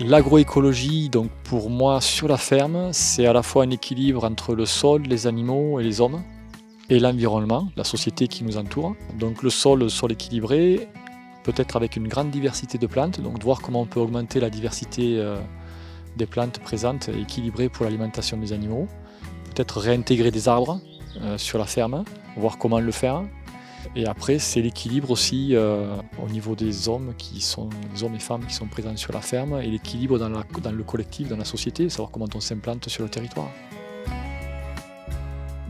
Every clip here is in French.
L'agroécologie, donc pour moi, sur la ferme, c'est à la fois un équilibre entre le sol, les animaux et les hommes, et l'environnement, la société qui nous entoure. Donc le sol équilibré, peut-être avec une grande diversité de plantes, donc de voir comment on peut augmenter la diversité des plantes présentes et équilibrées pour l'alimentation des animaux. Peut-être réintégrer des arbres sur la ferme, voir comment le faire. Et après, c'est l'équilibre aussi au niveau des hommes des hommes et femmes qui sont présents sur la ferme et l'équilibre dans le collectif, dans la société, savoir comment on s'implante sur le territoire.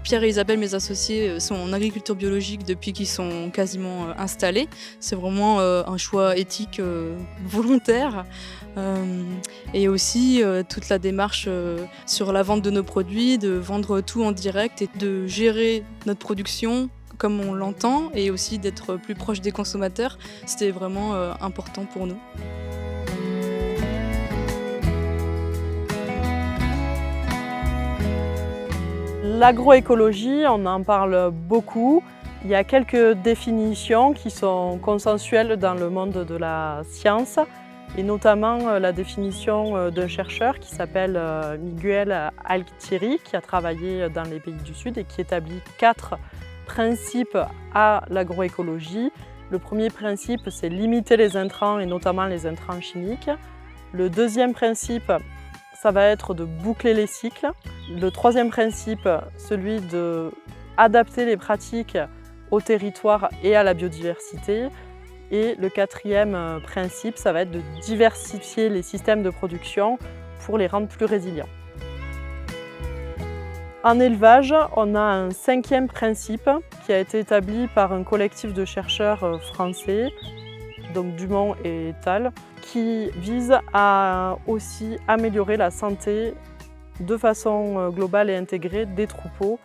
Pierre et Isabelle, mes associés, sont en agriculture biologique depuis qu'ils sont quasiment installés. C'est vraiment un choix éthique volontaire. Et aussi toute la démarche sur la vente de nos produits, de vendre tout en direct et de gérer notre production comme on l'entend et aussi d'être plus proche des consommateurs. C'était vraiment important pour nous. L'agroécologie, on en parle beaucoup. Il y a quelques définitions qui sont consensuelles dans le monde de la science, et notamment la définition d'un chercheur qui s'appelle Miguel Alquieri, qui a travaillé dans les pays du Sud et qui établit 4 principes à l'agroécologie. Le premier principe, c'est limiter les intrants et notamment les intrants chimiques. Le deuxième principe, ça va être de boucler les cycles. Le troisième principe, celui d'adapter les pratiques au territoire et à la biodiversité. Et le quatrième principe, ça va être de diversifier les systèmes de production pour les rendre plus résilients. En élevage, on a un 5e principe qui a été établi par un collectif de chercheurs français, donc Dumont et Tal, qui vise à aussi améliorer la santé de façon globale et intégrée des troupeaux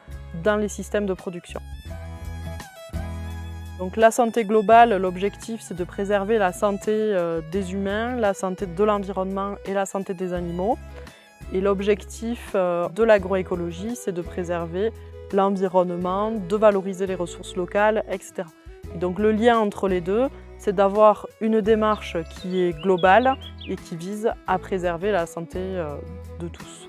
dans les systèmes de production. Donc la santé globale, l'objectif c'est de préserver la santé des humains, la santé de l'environnement et la santé des animaux. Et l'objectif de l'agroécologie, c'est de préserver l'environnement, de valoriser les ressources locales, etc. Et donc le lien entre les deux, c'est d'avoir une démarche qui est globale et qui vise à préserver la santé de tous.